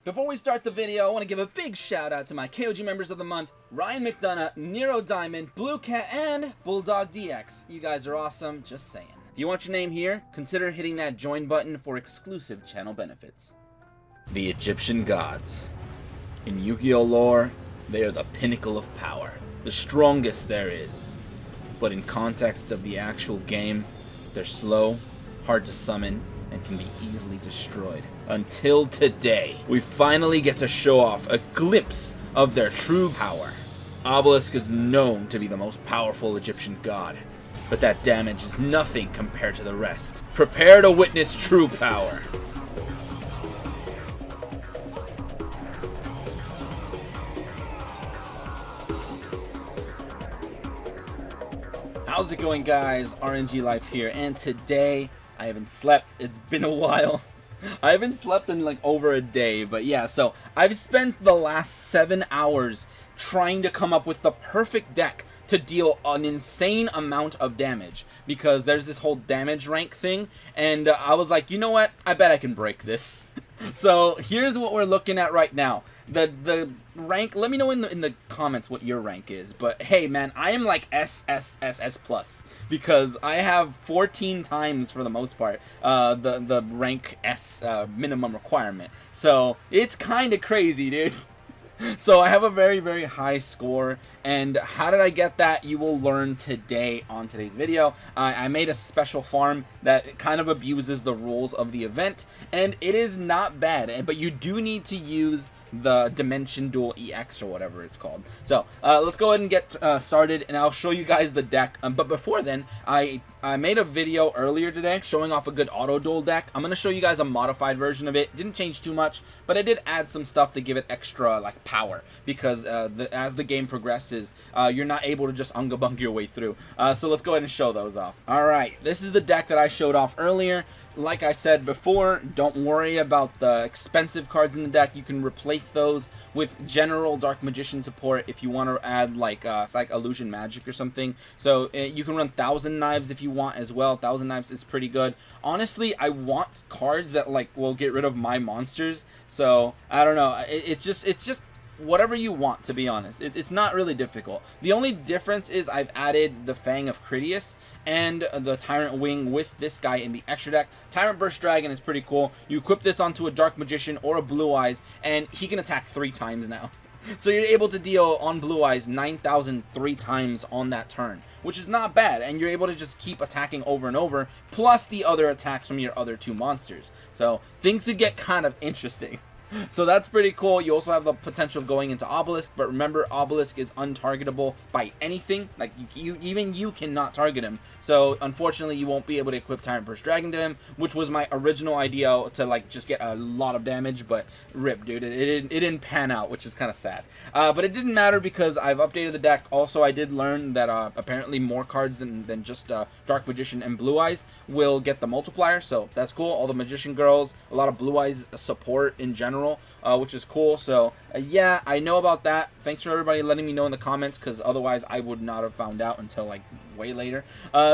Before we start the video, I want to give a big shout out to my KOG members of the month, Ryan McDonough, Nero Diamond, Blue Cat, and Bulldog DX. You guys are awesome, just saying. If you want your name here, consider hitting that join button for exclusive channel benefits. The Egyptian gods. In Yu-Gi-Oh lore, they are the pinnacle of power, the strongest there is. But in context of the actual game, they're slow, hard to summon, and can be easily destroyed. Until today, we finally get to show off a glimpse of their true power. Obelisk is known to be the most powerful Egyptian god, but that damage is nothing compared to the rest. Prepare to witness true power. How's it going, guys? RNG Life here, and today I haven't slept. It's been a while. I haven't slept in like over a day, but yeah, so I've spent the last 7 hours trying to come up with the perfect deck to deal an insane amount of damage, because there's this whole damage rank thing, and I was like, you know what, I bet I can break this. So here's what we're looking at right now. The rank, let me know in the comments what your rank is, but hey man, I am like S plus, because I have 14 times for the most part the rank S minimum requirement, so it's kind of crazy, dude. So I have a very, very high score, and how did I get that? You will learn today on today's video. I made a special farm that kind of abuses the rules of the event, and it is not bad, but you do need to use the Dimension Duel EX or whatever it's called. So let's go ahead and get started, and I'll show you guys the deck. But before then, I made a video earlier today showing off a good auto duel deck. I'm going to show you guys a modified version of it. Didn't change too much, but I did add some stuff to give it extra like power, because as the game progresses, you're not able to just unga bung your way through. So let's go ahead and show those off. Alright, this is the deck that I showed off earlier. Like I said before, don't worry about the expensive cards in the deck. You can replace those with general Dark Magician support if you want to add like Illusion Magic or something. So you can run 1000 Knives if you want as well. 1000 Knives is pretty good. Honestly, I want cards that like will get rid of my monsters. So I don't know. It's just whatever you want, to be honest. It's not really difficult. The only difference is I've added the Fang of Critias and the Tyrant Wing with this guy in the extra deck. Tyrant Burst Dragon is pretty cool. You equip this onto a Dark Magician or a Blue Eyes, and he can attack 3 times now. So you're able to deal on Blue Eyes 9,000 3 times on that turn, which is not bad, and you're able to just keep attacking over and over, plus the other attacks from your other 2 monsters. So things could get kind of interesting. So that's pretty cool. You also have the potential of going into Obelisk, but remember, Obelisk is untargetable by anything. Like even you cannot target him. So unfortunately, you won't be able to equip Tyrant Burst Dragon to him, which was my original idea, to like just get a lot of damage. But rip, dude, it didn't pan out, which is kind of sad. But it didn't matter because I've updated the deck. Also, I did learn that apparently more cards than just Dark Magician and Blue Eyes will get the multiplier. So that's cool. All the Magician girls, a lot of Blue Eyes support in general. Which is cool. So yeah, I know about that. Thanks for everybody letting me know in the comments, because otherwise I would not have found out until like way later.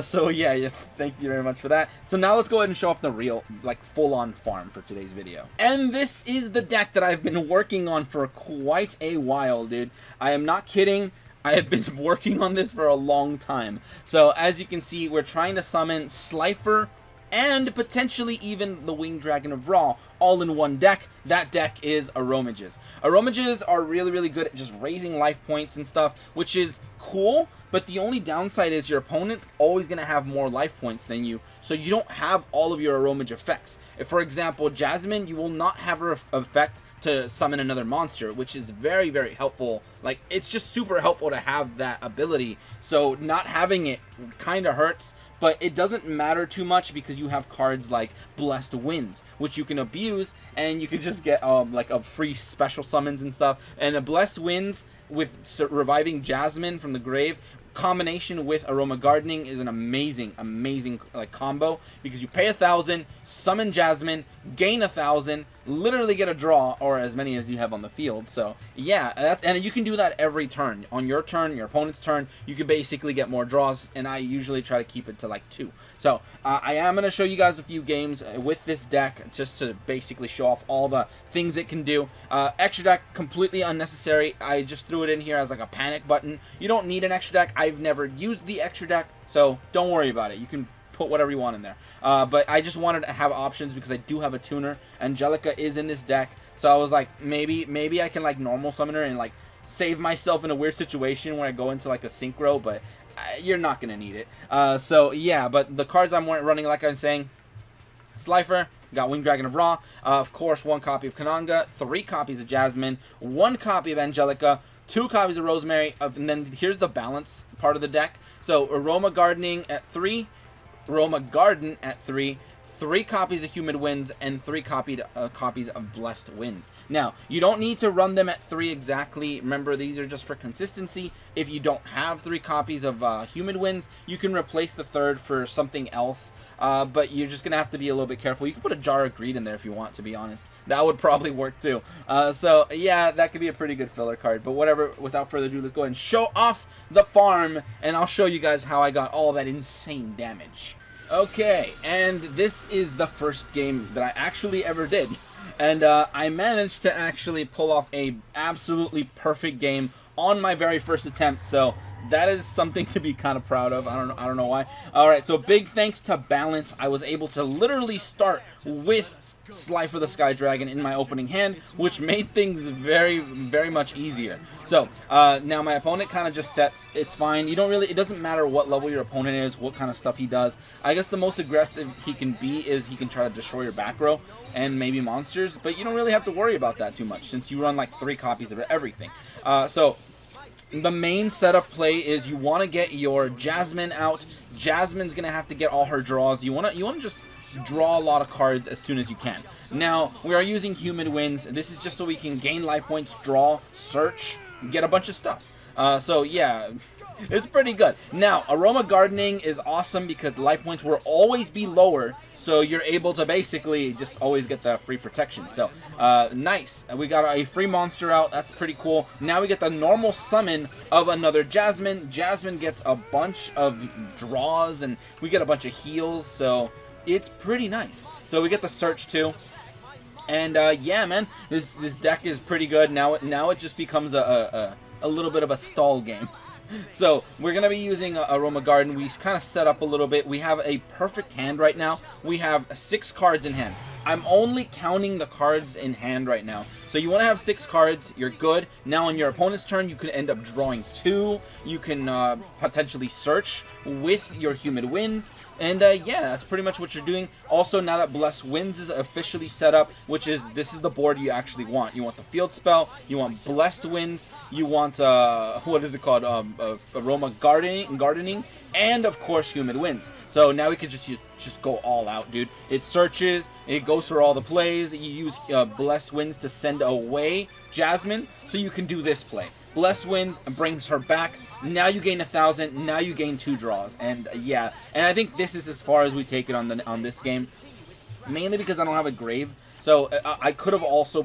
So yeah, thank you very much for that. So now let's go ahead and show off the real like full-on farm for today's video. And this is the deck that I've been working on for quite a while, dude. I am not kidding. I have been working on this for a long time. So as you can see, we're trying to summon Slifer and potentially even the Winged Dragon of Ra all in one deck. That deck is Aromages. Aromages are really, really good at just raising life points and stuff, which is cool, but the only downside is your opponent's always going to have more life points than you, so you don't have all of your Aromage effects. If, for example, Jasmine, you will not have her effect to summon another monster, which is very, very helpful. Like, it's just super helpful to have that ability, so not having it kind of hurts. But it doesn't matter too much because you have cards like Blessed Winds, which you can abuse, and you can just get like a free special summons and stuff. And a Blessed Winds with reviving Jasmine from the grave, combination with Aroma Gardening, is an amazing like combo, because you pay 1,000, summon Jasmine, gain 1,000, literally get a draw, or as many as you have on the field. So yeah, and you can do that every turn. On your turn, your opponent's turn, you can basically get more draws, and I usually try to keep it to like 2. So I am going to show you guys a few games with this deck, just to basically show off all the things it can do. Extra deck, completely unnecessary. I just threw it in here as like a panic button. You don't need an extra deck. I've never used the extra deck, so don't worry about it. You can put whatever you want in there. But I just wanted to have options because I do have a tuner. Angelica is in this deck, so I was like, maybe I can like normal summon her and like save myself in a weird situation where I go into like a synchro, but you're not gonna need it. So yeah, but the cards I'm running, like I was saying, Slifer, got Winged Dragon of Ra, of course 1 copy of Kananga, 3 copies of Jasmine, 1 copy of Angelica, 2 copies of Rosemary, and then here's the balance part of the deck. So Aroma Garden at 3, 3 copies of Humid Winds, and 3 copies of Blessed Winds. Now, you don't need to run them at 3 exactly. Remember, these are just for consistency. If you don't have 3 copies of Humid Winds, you can replace the 3rd for something else. But you're just going to have to be a little bit careful. You can put a Jar of Greed in there if you want, to be honest. That would probably work too. So, yeah, that could be a pretty good filler card. But whatever, without further ado, let's go ahead and show off the farm. And I'll show you guys how I got all that insane damage. Okay, and this is the first game that I actually ever did, and I managed to actually pull off a absolutely perfect game on my very first attempt, so that is something to be kind of proud of. I don't know why. Alright, so big thanks to Balance, I was able to literally start with Slifer the Sky Dragon in my opening hand, which made things very, very much easier. So now my opponent kind of just sets. It's fine. You don't really. It doesn't matter what level your opponent is, what kind of stuff he does. I guess the most aggressive he can be is he can try to destroy your back row and maybe monsters, but you don't really have to worry about that too much since you run like 3 copies of everything. So the main setup play is you want to get your Jasmine out. Jasmine's gonna have to get all her draws. You wanna just draw a lot of cards as soon as you can. Now, we are using Humid Winds. This is just so we can gain life points, draw, search, get a bunch of stuff. So yeah, it's pretty good. Now, Aroma Gardening is awesome because life points will always be lower, so you're able to basically just always get the free protection. So, nice. We got a free monster out. That's pretty cool. Now we get the normal summon of another Jasmine. Jasmine gets a bunch of draws, and we get a bunch of heals, so it's pretty nice. So we get the search too, and yeah, man, this deck is pretty good. Now it just becomes a little bit of a stall game. So we're gonna be using Aroma Garden. We kind of set up a little bit. We have a perfect hand right now. We have 6 cards in hand. I'm only counting the cards in hand right now. So you want to have 6 cards, you're good. Now on your opponent's turn, you could end up drawing 2. You can potentially search with your Humid Winds. And yeah, that's pretty much what you're doing. Also, now that Blessed Winds is officially set up, this is the board you actually want. You want the field spell, you want Blessed Winds, you want, what is it called, Aroma Gardening, and of course Humid Winds. So now we could just go all out, dude. It searches, it goes for all the plays. You use Blessed Winds to send away Jasmine, so you can do this play. Blessed Winds brings her back. Now you gain 1,000. Now you gain 2 draws, and yeah. And I think this is as far as we take it on this game, mainly because I don't have a grave. So I could have also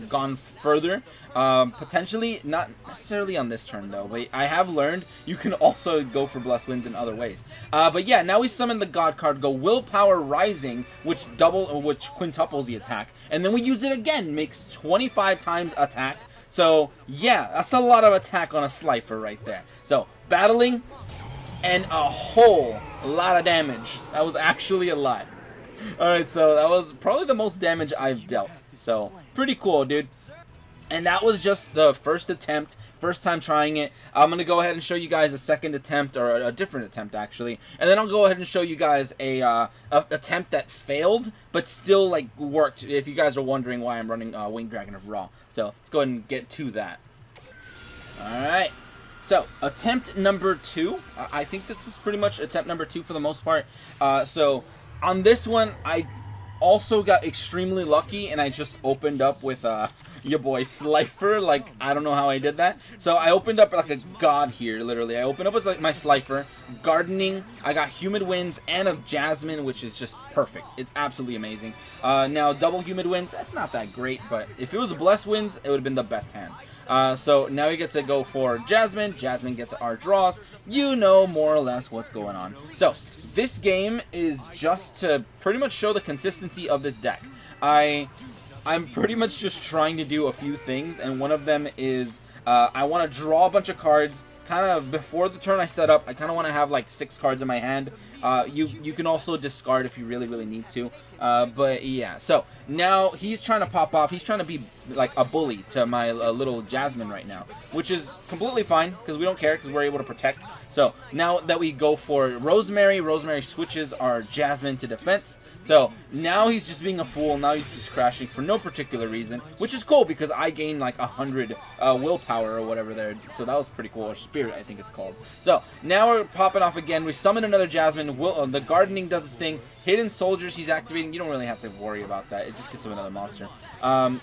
gone further, potentially not necessarily on this turn though. But I have learned you can also go for Blessed Winds in other ways. But yeah, now we summon the God card. Go Willpower Rising, which quintuples the attack, and then we use it again, makes 25 times attack. So yeah, that's a lot of attack on a Slifer right there. So battling and a whole lot of damage. That was actually a lot. Alright, so that was probably the most damage I've dealt. So pretty cool, dude. And that was just the first attempt, first time trying it. I'm going to go ahead and show you guys a second attempt, or a different attempt actually. And then I'll go ahead and show you guys a attempt that failed, but still like worked, if you guys are wondering why I'm running Winged Dragon of Ra. So let's go ahead and get to that. Alright. So, attempt number 2. I think this was pretty much attempt number 2 for the most part. So, on this one, I also got extremely lucky, and I just opened up with your boy Slifer. Like, I don't know how I did that. So I opened up like a god here, literally. I opened up with like my Slifer, gardening. I got humid winds and a jasmine, which is just perfect. It's absolutely amazing. Now double humid winds, that's not that great, but if it was blessed winds, it would have been the best hand. So now we get to go for Jasmine. Jasmine gets our draws. You know more or less what's going on. So this game is just to pretty much show the consistency of this deck. I'm pretty much just trying to do a few things, and one of them is I want to draw a bunch of cards. Kind of before the turn I set up, I kind of want to have like 6 cards in my hand. You can also discard if you really need to. But yeah, so now he's trying to pop off. He's trying to be like a bully to my little Jasmine right now, which is completely fine because we don't care because we're able to protect. So now that we go for Rosemary, Rosemary switches our Jasmine to defense. So now he's just being a fool. Now he's just crashing for no particular reason, which is cool because I gained like 100 willpower or whatever there. So that was pretty cool. Or spirit, I think it's called. So now we're popping off again. We summon another Jasmine. The gardening does its thing. Hidden soldiers he's activating. You don't really have to worry about that. It just gets him another monster.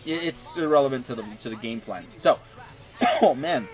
It's irrelevant to the game plan. So, oh man,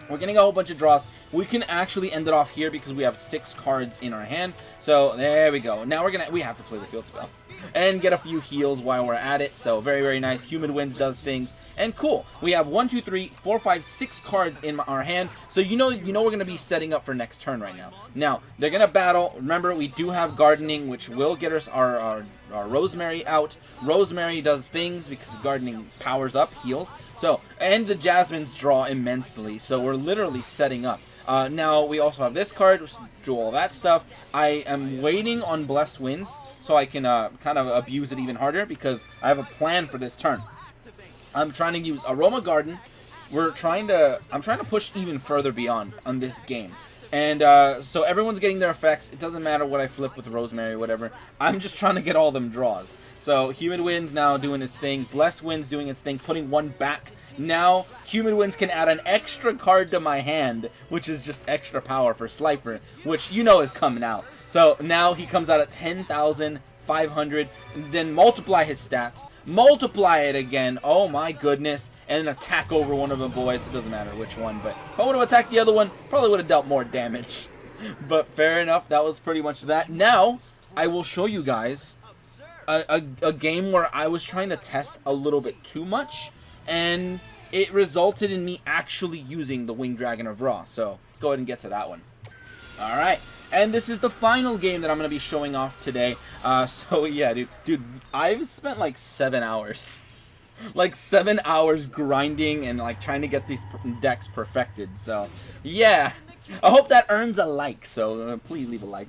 we're getting a whole bunch of draws. We can actually end it off here because we have 6 cards in our hand. So there we go. Now we have to play the field spell and get a few heals while we're at it. So very nice. Humid Winds does things. And cool. We have 1, 2, 3, 4, 5, 6 cards in our hand. So you know we're gonna be setting up for next turn right now. Now they're gonna battle. Remember, we do have gardening, which will get us our Rosemary out. Rosemary does things because gardening powers up, heals. So, and the Jasmines draw immensely. So we're literally setting up. Now we also have this card, which do all that stuff. I am waiting on Blessed Winds so I can kind of abuse it even harder because I have a plan for this turn. I'm trying to use Aroma Garden. I'm trying to push even further beyond on this game. And so everyone's getting their effects. It doesn't matter what I flip with Rosemary or whatever. I'm just trying to get all them draws. So Humid Winds now doing its thing. Blessed Winds doing its thing, putting one back. Now Humid Winds can add an extra card to my hand, which is just extra power for Slifer, which you know is coming out. So now he comes out at 10,500. Then multiply his stats. Multiply it again. Oh my goodness. And then attack over one of the boys. It doesn't matter which one, but if I would have attacked the other one, probably would have dealt more damage. But fair enough. That was pretty much that. Now I will show you guys a game where I was trying to test a little bit too much, and it resulted in me actually using the Winged Dragon of Ra. So let's go ahead and get to that one. Alright, and this is the final game that I'm going to be showing off today. So yeah, dude, I've spent like 7 hours. Like 7 hours grinding and like trying to get these decks perfected. So yeah, I hope that earns a like. So please leave a like.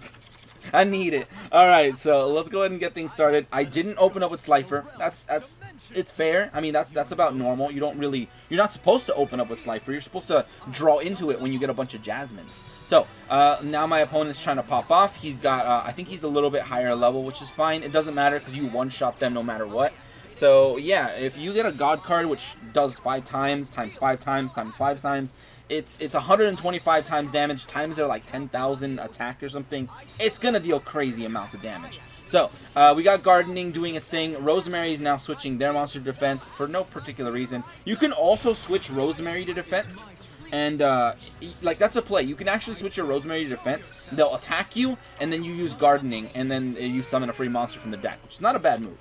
I need it. Alright, so let's go ahead and get things started. I didn't open up with Slifer. It's fair. I mean, that's about normal. You're not supposed to open up with Slifer. You're supposed to draw into it when you get a bunch of Jasmines. So, now my opponent's trying to pop off. He's got, I think he's a little bit higher level, which is fine. It doesn't matter because you one-shot them no matter what. So, yeah, if you get a God card, which does 5 times, times 5 times, times 5 times, it's 125 times damage, times they're like 10,000 attack or something. It's going to deal crazy amounts of damage. So, we got Gardening doing its thing. Rosemary is now switching their monster to defense for no particular reason. You can also switch Rosemary to defense. And, like, that's a play. You can actually switch your Rosemary to defense. They'll attack you, and then you use Gardening, and then you summon a free monster from the deck, which is not a bad move.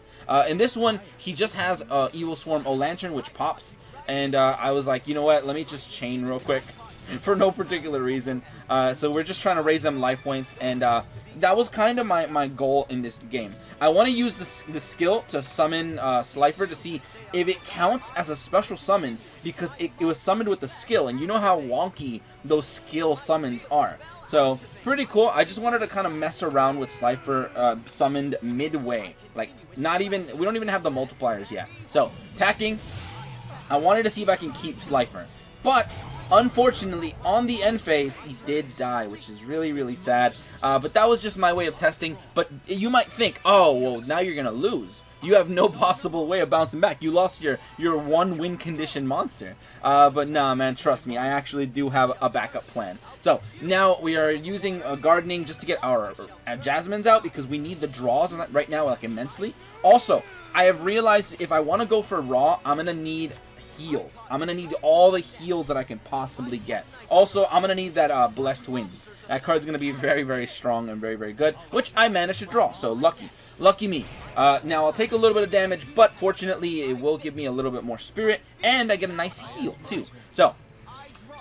In this one, he just has Evil Swarm O-Lantern, which pops. And I was like, you know what, let me just chain real quick for no particular reason. So we're just trying to raise them life points. And that was kind of my goal in this game. I want to use the skill to summon Slifer to see if it counts as a special summon, because it was summoned with the skill. And you know how wonky those skill summons are. So pretty cool. I just wanted to kind of mess around with Slifer summoned midway. Like, we don't even have the multipliers yet. So attacking. I wanted to see if I can keep Slifer. but unfortunately, on the end phase, he did die, which is really, really sad. But that was just my way of testing. But you might think, oh, well, now you're going to lose. You have no possible way of bouncing back. You lost your one-win condition monster. But nah, man, trust me, I actually do have a backup plan. So now we are using gardening just to get our Jasmines out, because we need the draws on that right now, like, immensely. Also, I have realized if I want to go for raw, I'm going to need heals. I'm going to need all the heals that I can possibly get. Also, I'm going to need that Blessed Winds. That card's going to be very, very strong and very, very good, which I managed to draw, so lucky. Lucky me. Now, I'll take a little bit of damage, but fortunately, it will give me a little bit more spirit, and I get a nice heal, too. So,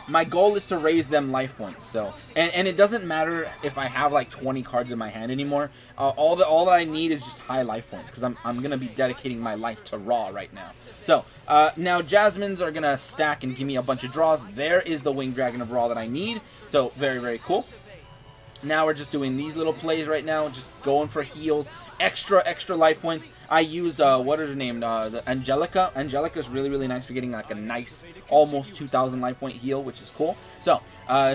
my goal is to raise them life points. So, and it doesn't matter if I have like 20 cards in my hand anymore. All that I need is just high life points, because I'm gonna be dedicating my life to raw right now. So now Jasmines are gonna stack and give me a bunch of draws. There is the Winged Dragon of Raw that I need. So very, very cool. Now we're just doing these little plays right now, just going for heals. Extra life points. I used what is her name? The Angelica. Angelica is really, really nice for getting like a nice almost 2,000 life point heal, which is cool. So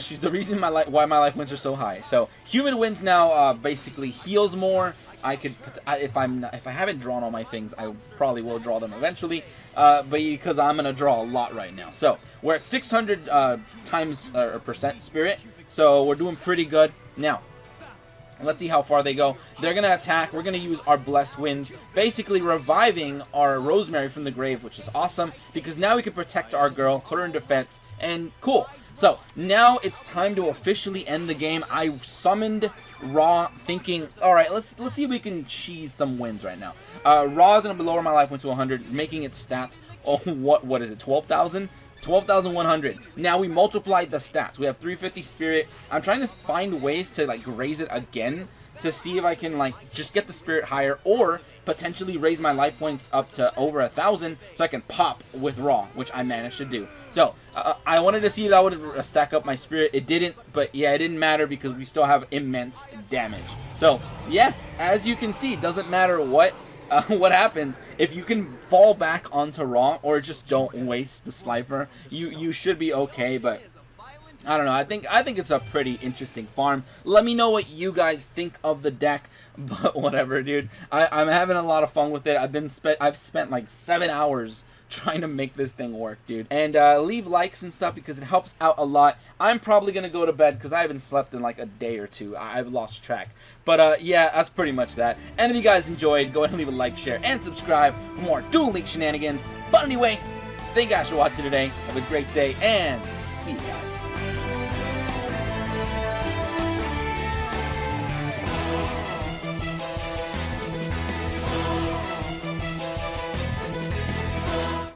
she's the reason why my life points are so high. So Human Winds now basically heals more. I could, if I haven't drawn all my things, I probably will draw them eventually. But because I'm gonna draw a lot right now. So we're at 600 times percent spirit. So we're doing pretty good now. Let's see how far they go. They're going to attack. We're going to use our Blessed Winds, basically reviving our Rosemary from the grave, which is awesome, because now we can protect our girl, put her in defense, and cool. So, now it's time to officially end the game. I summoned Raw thinking, alright, let's see if we can cheese some wins right now. Raw is going to lower my life point to 100, making its stats, oh, what is it, 12,000? 12,100. Now we multiplied the stats. We have 350 spirit. I'm trying to find ways to like raise it again to see if I can like just get the spirit higher, or potentially raise my life points up to over 1,000 so I can pop with raw, which I managed to do. So I wanted to see if that would stack up my spirit. It didn't, but yeah, it didn't matter because we still have immense damage. So yeah, as you can see, it doesn't matter what happens. If you can fall back onto raw, or just don't waste the Slifer, you should be okay. But I don't know, I think it's a pretty interesting farm. Let me know what you guys think of the deck. But whatever, dude, I'm having a lot of fun with it. I've spent like 7 hours trying to make this thing work, dude. And leave likes and stuff because it helps out a lot. I'm probably gonna go to bed because I haven't slept in like a day or two. I've lost track. But yeah, that's pretty much that. And if you guys enjoyed, go ahead and leave a like, share, and subscribe for more Duel League shenanigans. But anyway, thank you guys for watching today. Have a great day, and see you guys.